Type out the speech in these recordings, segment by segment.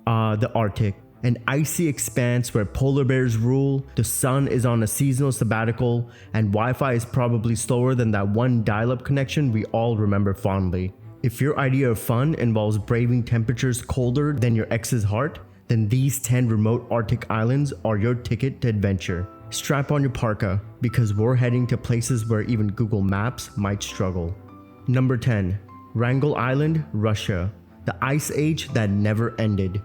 The Arctic. An icy expanse where polar bears rule, the sun is on a seasonal sabbatical, and Wi-Fi is probably slower than that one dial-up connection we all remember fondly. If your idea of fun involves braving temperatures colder than your ex's heart, then these 10 remote Arctic islands are your ticket to adventure. Strap on your parka, because we're heading to places where even Google Maps might struggle. Number 10. Wrangel Island, Russia. The ice age that never ended.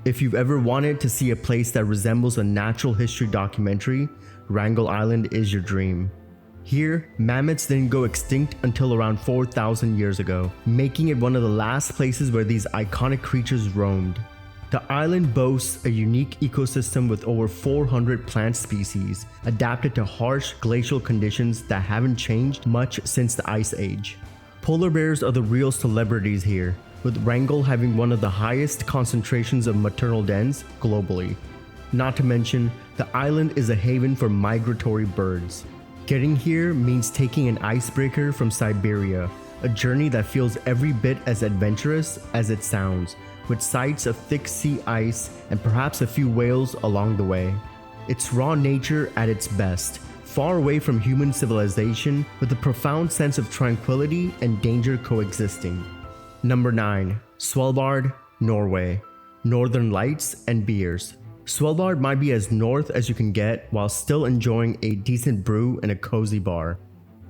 If you've ever wanted to see a place that resembles a natural history documentary, Wrangel Island is your dream. Here, mammoths didn't go extinct until around 4,000 years ago, making it one of the last places where these iconic creatures roamed. The island boasts a unique ecosystem with over 400 plant species, adapted to harsh glacial conditions that haven't changed much since the Ice Age. Polar bears are the real celebrities here, with Wrangel having one of the highest concentrations of maternal dens globally. Not to mention, the island is a haven for migratory birds. Getting here means taking an icebreaker from Siberia, a journey that feels every bit as adventurous as it sounds, with sights of thick sea ice and perhaps a few whales along the way. It's raw nature at its best, far away from human civilization, with a profound sense of tranquility and danger coexisting. Number 9. Svalbard, Norway. Northern lights and beers. Svalbard might be as north as you can get while still enjoying a decent brew in a cozy bar.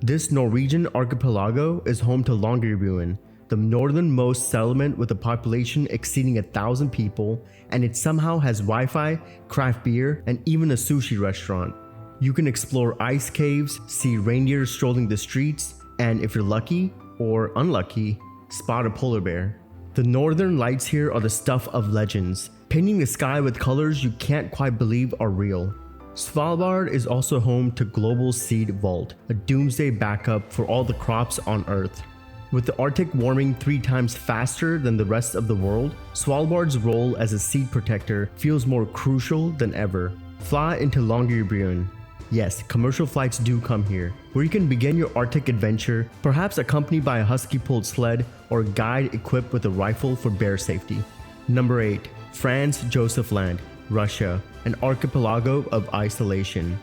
This Norwegian archipelago is home to Longyearbyen, the northernmost settlement with a population exceeding 1,000 people, and it somehow has Wi-Fi, craft beer, and even a sushi restaurant. You can explore ice caves, see reindeer strolling the streets, and if you're lucky, or unlucky, spot a polar bear. The northern lights here are the stuff of legends, painting the sky with colors you can't quite believe are real. Svalbard is also home to Global Seed Vault, a doomsday backup for all the crops on Earth. With the Arctic warming 3 times faster than the rest of the world, Svalbard's role as a seed protector feels more crucial than ever. Fly into Longyearbyen. Yes, commercial flights do come here, where you can begin your Arctic adventure, perhaps accompanied by a husky-pulled sled or a guide equipped with a rifle for bear safety. Number 8. Franz Josef Land, Russia, an archipelago of isolation.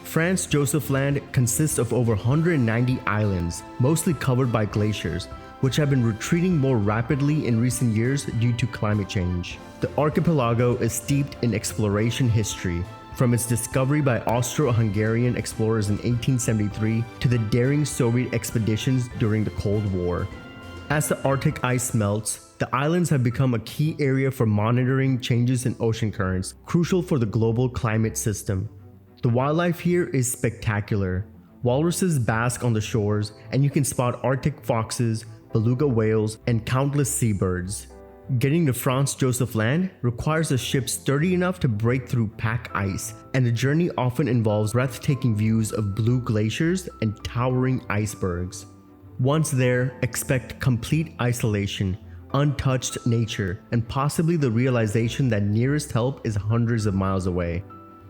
Franz Josef Land consists of over 190 islands, mostly covered by glaciers, which have been retreating more rapidly in recent years due to climate change. The archipelago is steeped in exploration history, from its discovery by Austro-Hungarian explorers in 1873 to the daring Soviet expeditions during the Cold War. As the Arctic ice melts, the islands have become a key area for monitoring changes in ocean currents, crucial for the global climate system. The wildlife here is spectacular. Walruses bask on the shores, and you can spot Arctic foxes, beluga whales, and countless seabirds. Getting to Franz Josef Land requires a ship sturdy enough to break through pack ice, and the journey often involves breathtaking views of blue glaciers and towering icebergs. Once there, expect complete isolation, untouched nature, and possibly the realization that nearest help is hundreds of miles away.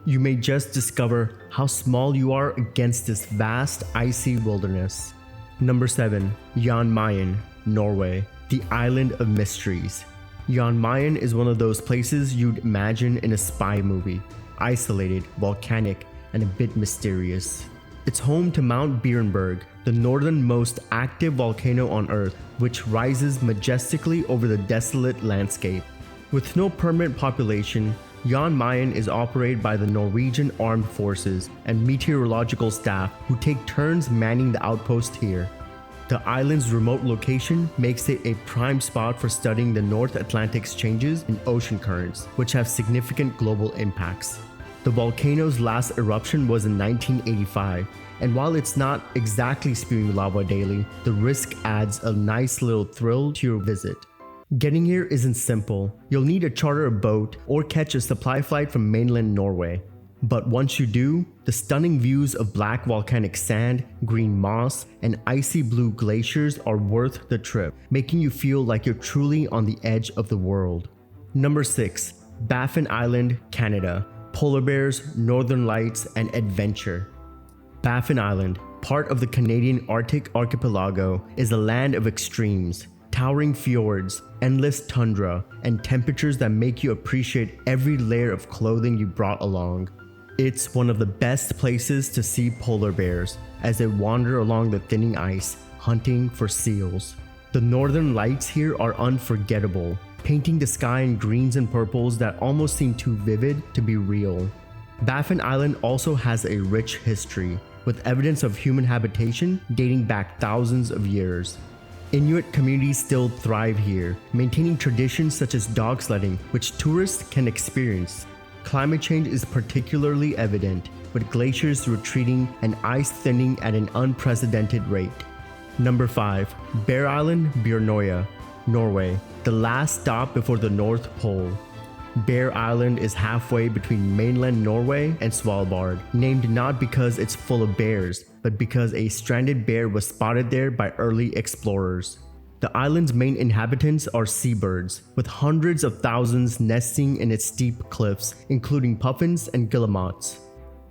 You may just discover how small you are against this vast icy wilderness. Number 7. Jan Mayen, Norway, the island of mysteries. Jan Mayen is one of those places you'd imagine in a spy movie, isolated, volcanic, and a bit mysterious. It's home to Mount Beerenberg, the northernmost active volcano on Earth, which rises majestically over the desolate landscape. With no permanent population, Jan Mayen is operated by the Norwegian Armed Forces and meteorological staff who take turns manning the outpost here. The island's remote location makes it a prime spot for studying the North Atlantic's changes in ocean currents, which have significant global impacts. The volcano's last eruption was in 1985, and while it's not exactly spewing lava daily, the risk adds a nice little thrill to your visit. Getting here isn't simple. You'll need to charter a boat or catch a supply flight from mainland Norway. But once you do, the stunning views of black volcanic sand, green moss, and icy blue glaciers are worth the trip, making you feel like you're truly on the edge of the world. Number 6. Baffin Island, Canada. Polar bears, northern lights, and adventure. Baffin Island, part of the Canadian Arctic archipelago, is a land of extremes. Towering fjords, endless tundra, and temperatures that make you appreciate every layer of clothing you brought along. It's one of the best places to see polar bears as they wander along the thinning ice, hunting for seals. The northern lights here are unforgettable, painting the sky in greens and purples that almost seem too vivid to be real. Baffin Island also has a rich history, with evidence of human habitation dating back thousands of years. Inuit communities still thrive here, maintaining traditions such as dog sledding, which tourists can experience. Climate change is particularly evident, with glaciers retreating and ice thinning at an unprecedented rate. Number 5. Bear Island, Bjørnøya, Norway, the last stop before the North Pole. Bear Island is halfway between mainland Norway and Svalbard, named not because it's full of bears, but because a stranded bear was spotted there by early explorers. The island's main inhabitants are seabirds, with hundreds of thousands nesting in its steep cliffs, including puffins and guillemots.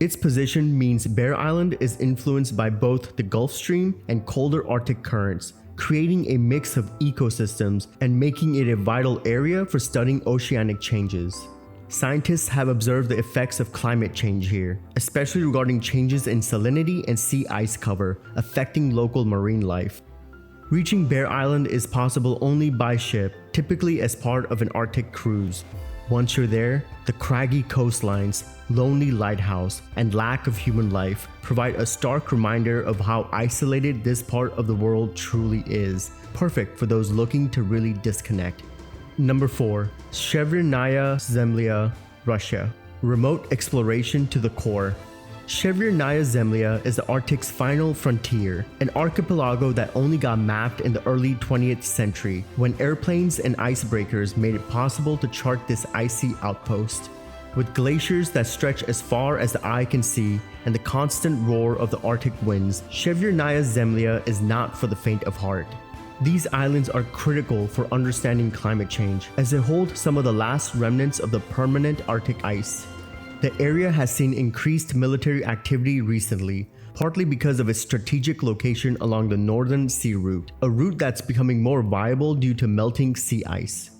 Its position means Bear Island is influenced by both the Gulf Stream and colder Arctic currents, creating a mix of ecosystems and making it a vital area for studying oceanic changes. Scientists have observed the effects of climate change here, especially regarding changes in salinity and sea ice cover, affecting local marine life. Reaching Bear Island is possible only by ship, typically as part of an Arctic cruise. Once you're there, the craggy coastlines, lonely lighthouse, and lack of human life provide a stark reminder of how isolated this part of the world truly is, perfect for those looking to really disconnect. Number 4. Severnaya Zemlya, Russia. Remote exploration to the core. Severnaya Zemlya is the Arctic's final frontier, an archipelago that only got mapped in the early 20th century when airplanes and icebreakers made it possible to chart this icy outpost. With glaciers that stretch as far as the eye can see and the constant roar of the Arctic winds, Severnaya Zemlya is not for the faint of heart. These islands are critical for understanding climate change, as they hold some of the last remnants of the permanent Arctic ice. The area has seen increased military activity recently, partly because of its strategic location along the Northern Sea Route, a route that's becoming more viable due to melting sea ice.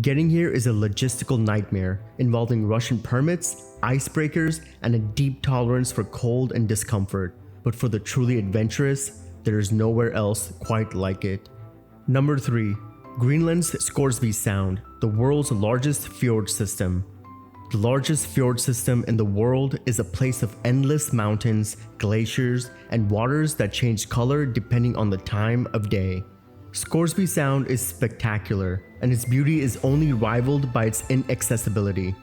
Getting here is a logistical nightmare, involving Russian permits, icebreakers, and a deep tolerance for cold and discomfort. But for the truly adventurous, there is nowhere else quite like it. Number 3. Greenland's Scoresby Sound, the world's largest fjord system. The largest fjord system in the world is a place of endless mountains, glaciers, and waters that change color depending on the time of day. Scoresby Sound is spectacular, and its beauty is only rivaled by its inaccessibility.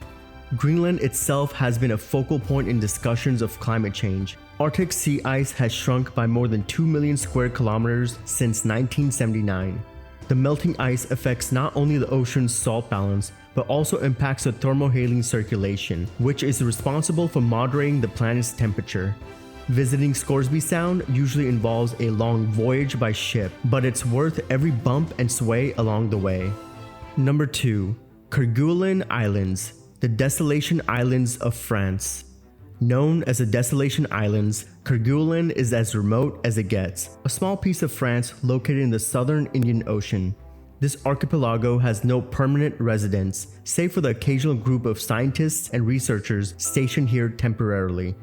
Greenland itself has been a focal point in discussions of climate change. Arctic sea ice has shrunk by more than 2 million square kilometers since 1979. The melting ice affects not only the ocean's salt balance, but also impacts the thermohaline circulation, which is responsible for moderating the planet's temperature. Visiting Scoresby Sound usually involves a long voyage by ship, but it's worth every bump and sway along the way. Number 2. Kerguelen Islands, the Desolation Islands of France. Known as the Desolation Islands, Kerguelen is as remote as it gets, a small piece of France located in the southern Indian Ocean. This archipelago has no permanent residents, save for the occasional group of scientists and researchers stationed here temporarily.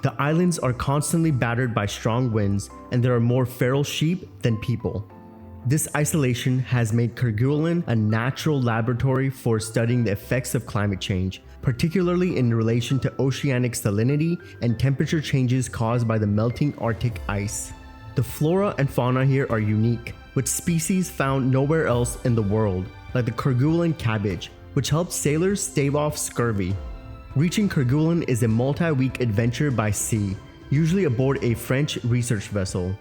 The islands are constantly battered by strong winds, and there are more feral sheep than people. This isolation has made Kerguelen a natural laboratory for studying the effects of climate change, particularly in relation to oceanic salinity and temperature changes caused by the melting Arctic ice. The flora and fauna here are unique, with species found nowhere else in the world, like the Kerguelen cabbage, which helps sailors stave off scurvy. Reaching Kerguelen is a multi-week adventure by sea, usually aboard a French research vessel.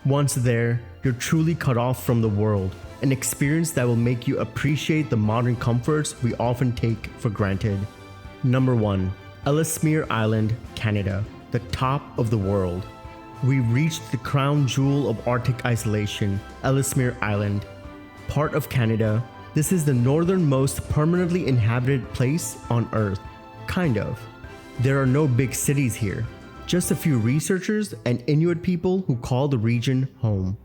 Once there, you're truly cut off from the world, an experience that will make you appreciate the modern comforts we often take for granted. Number 1. Ellesmere Island, Canada, the top of the world. We've reached the crown jewel of Arctic isolation, Ellesmere Island. Part of Canada, this is the northernmost permanently inhabited place on Earth. Kind of. There are no big cities here, just a few researchers and Inuit people who call the region home.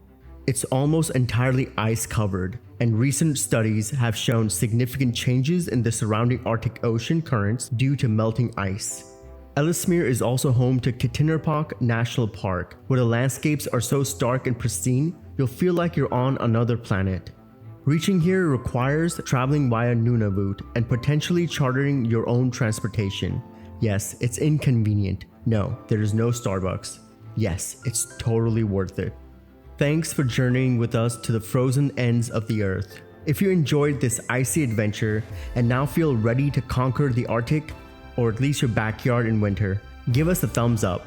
It's almost entirely ice covered, and recent studies have shown significant changes in the surrounding Arctic Ocean currents due to melting ice. Ellesmere is also home to Kittinerpok National Park, where the landscapes are so stark and pristine, you'll feel like you're on another planet. Reaching here requires traveling via Nunavut and potentially chartering your own transportation. Yes, it's inconvenient. No, there is no Starbucks. Yes, it's totally worth it. Thanks for journeying with us to the frozen ends of the earth. If you enjoyed this icy adventure and now feel ready to conquer the Arctic, or at least your backyard in winter, give us a thumbs up.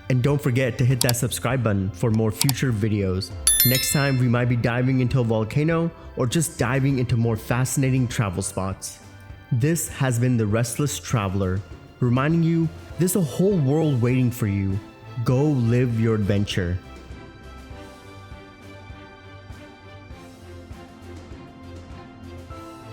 And don't forget to hit that subscribe button for more future videos. Next time we might be diving into a volcano or just diving into more fascinating travel spots. This has been The Restless Traveler, reminding you there's a whole world waiting for you. Go live your adventure.